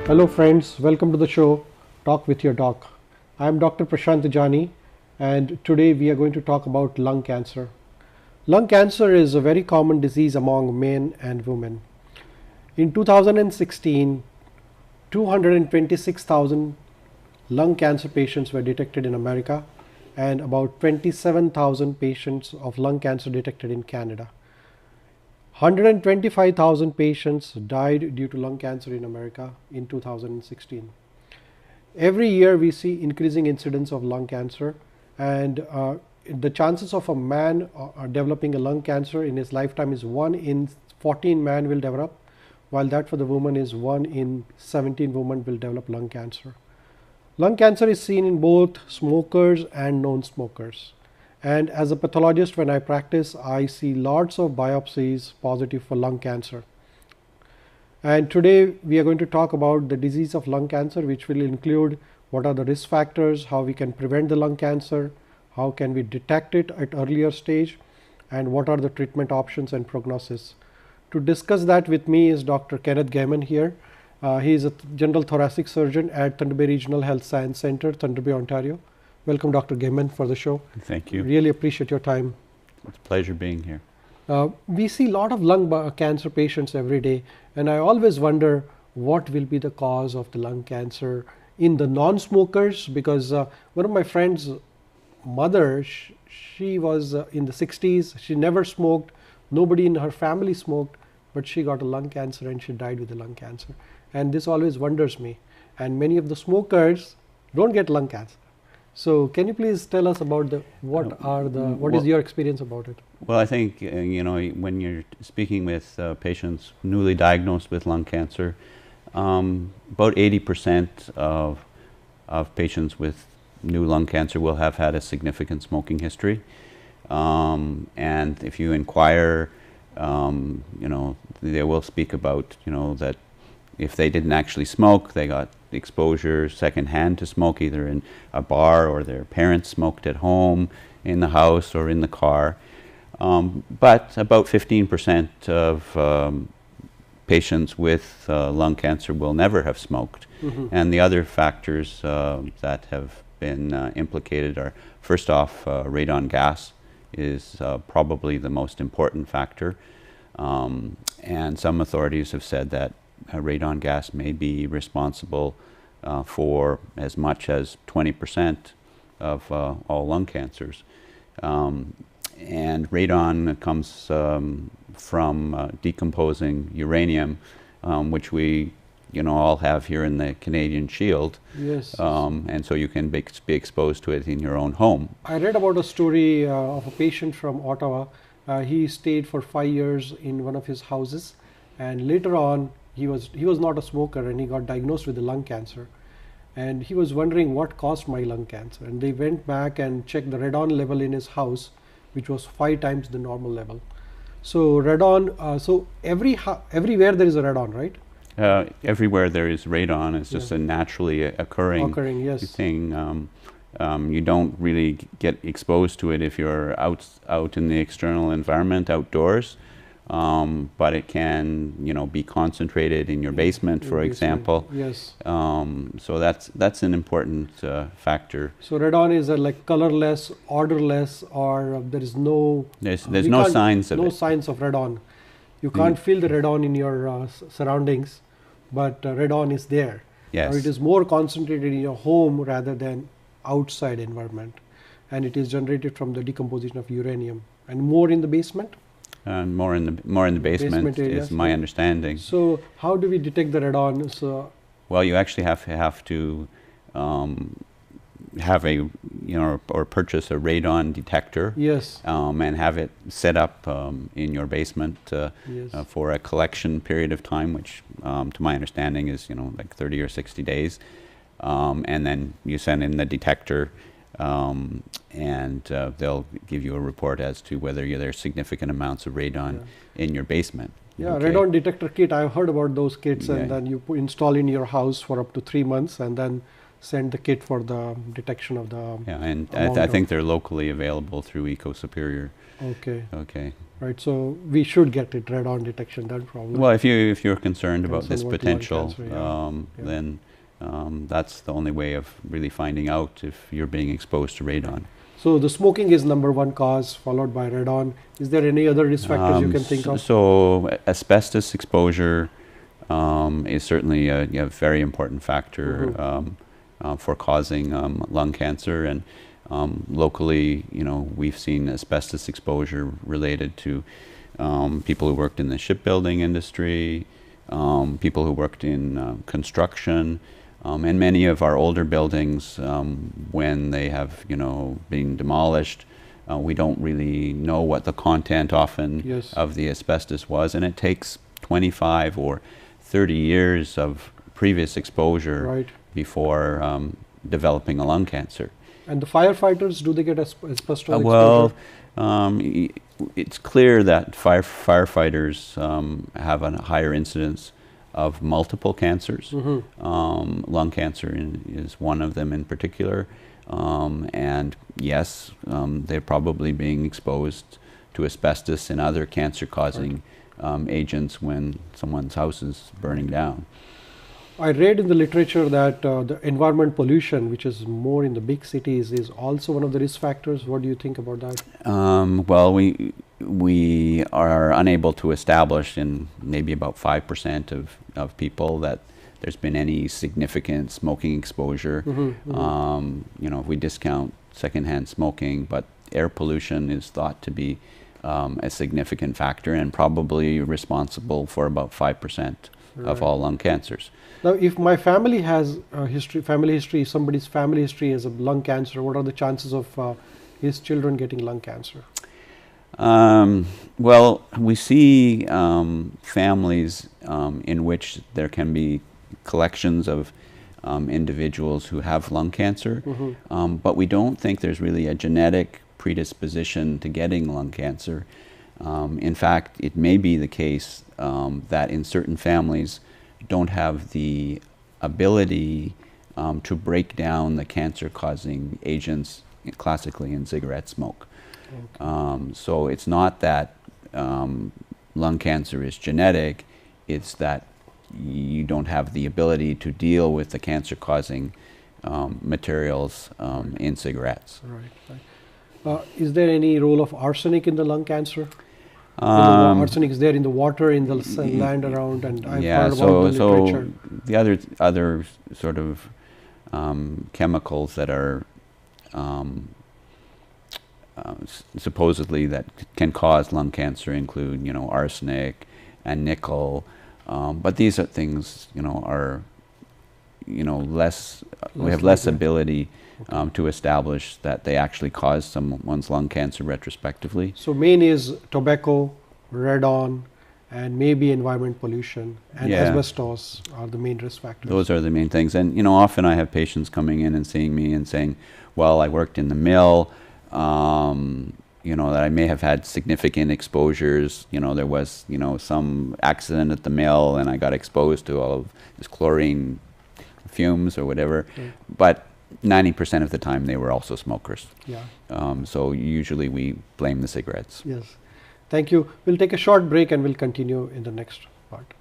Hello friends, welcome to the show Talk with your Doc. I am Dr. Prashant Jani, and today we are going to talk about lung cancer. Lung cancer is a very common disease among men and women. In 2016, 226,000 lung cancer patients were detected in America and about 27,000 patients of lung cancer detected in Canada. 125,000 patients died due to lung cancer in America in 2016. Every year we see increasing incidence of lung cancer, and the chances of a man developing a lung cancer in his lifetime is 1 in 14 men will develop, while that for the woman is 1 in 17 women will develop lung cancer. Lung cancer is seen in both smokers and non-smokers. And as a pathologist, when I practice, I see lots of biopsies positive for lung cancer. And today we are going to talk about the disease of lung cancer, which will include what are the risk factors, how we can prevent the lung cancer, how can we detect it at earlier stage, and what are the treatment options and prognosis. To discuss that with me is Dr. Kenneth Gehman here. He is a general thoracic surgeon at Thunder Bay Regional Health Science Center, Thunder Bay, Ontario. Welcome, Dr. Gehman, for the show. Thank you. Really appreciate your time. It's a pleasure being here. We see a lot of lung cancer patients every day, and I always wonder what will be the cause of the lung cancer in the non-smokers, because one of my friends' mother, she was in the 60s, she never smoked, nobody in her family smoked, but she got a lung cancer and she died with a lung cancer. And this always wonders me. And many of the smokers don't get lung cancer. So can you please tell us about what is your experience about it? Well, I think when you're speaking with patients newly diagnosed with lung cancer, about 80% of patients with new lung cancer will have had a significant smoking history. And if you inquire, they will speak about that if they didn't actually smoke, they got exposure secondhand to smoke, either in a bar or their parents smoked at home, in the house, or in the car. But about 15% of patients with lung cancer will never have smoked. Mm-hmm. And the other factors that have been implicated are, first off, radon gas is probably the most important factor. And some authorities have said that radon gas may be responsible for as much as 20% of all lung cancers. And radon comes from decomposing uranium, which we all have here in the Canadian Shield. Yes. And so you can be exposed to it in your own home. I read about a story of a patient from Ottawa. He stayed for 5 years in one of his houses, and later on he was not a smoker, and he got diagnosed with the lung cancer. And he was wondering what caused my lung cancer. And they went back and checked the radon level in his house, which was 5 times the normal level. So radon, so everywhere there is a radon, right? Everywhere there is radon. It's just a naturally occurring yes. thing. You don't really get exposed to it if you're out in the external environment, outdoors. But it can, be concentrated in your basement, for example. Yes. So that's an important factor. So radon is like colorless, odorless, or there is no. There's no signs of it. No signs of radon. You can't feel the radon in your surroundings, but radon is there. Yes. Or it is more concentrated in your home rather than outside environment, and it is generated from the decomposition of uranium, and more in the basement. And more in the basement is my understanding. So how do we detect the radon? So well, you actually have to have a or purchase a radon detector. Yes. And have it set up in your basement for a collection period of time, which to my understanding is like 30 or 60 days, and then you send in the detector. And they'll give you a report as to whether there's significant amounts of radon in your basement. Yeah, okay. Radon detector kit, I've heard about those kits, and then you install in your house for up to 3 months, and then send the kit for the detection of the and I think they're locally available through Eco Superior. Okay. Okay. right? So we should get it radon detection done probably. Well, if you're concerned about Concerned this about lung potential, cancer, yeah. then that's the only way of really finding out if you're being exposed to radon. So the smoking is #1 cause, followed by radon. Is there any other risk factors you can think of? So asbestos exposure is certainly a very important factor for causing lung cancer, and locally, we've seen asbestos exposure related to people who worked in the shipbuilding industry, people who worked in construction, and many of our older buildings, when they have, been demolished, we don't really know what the content often Yes. of the asbestos was, and it takes 25 or 30 years of previous exposure Right. before developing a lung cancer. And the firefighters, do they get asbestos exposure? Well, it's clear that firefighters have a higher incidence of multiple cancers. Lung cancer is one of them in particular. And yes, they're probably being exposed to asbestos and other cancer-causing agents when someone's house is burning down. I read in the literature that the environment pollution, which is more in the big cities, is also one of the risk factors. What do you think about that? Well, we are unable to establish in maybe about 5% of people that there's been any significant smoking exposure. If we discount secondhand smoking, but air pollution is thought to be a significant factor and probably responsible for about 5% of all lung cancers. Now, if my family has family history, somebody's family history has a lung cancer, what are the chances of his children getting lung cancer? Well, we see families in which there can be collections of individuals who have lung cancer, but we don't think there's really a genetic predisposition to getting lung cancer. In fact, it may be the case that in certain families don't have the ability to break down the cancer-causing agents classically in cigarette smoke. So it's not that lung cancer is genetic, it's that you don't have the ability to deal with the cancer-causing materials in cigarettes. Right. Is there any role of arsenic in the lung cancer? Arsenic is there in the water, in the land around, and I've heard about the literature. The other sort of chemicals that are supposedly that can cause lung cancer include, arsenic and nickel, but these are things, are, less. We have less ability to establish that they actually cause someone's lung cancer retrospectively. So main is tobacco, radon, and maybe environment pollution, and asbestos are the main risk factors. Those are the main things. And often I have patients coming in and seeing me and saying, well, I worked in the mill, that I may have had significant exposures. There was, some accident at the mill and I got exposed to all of this chlorine fumes or whatever. But 90% of the time they were also smokers. So usually we blame the cigarettes. Yes. Thank you. We'll take a short break and we'll continue in the next part.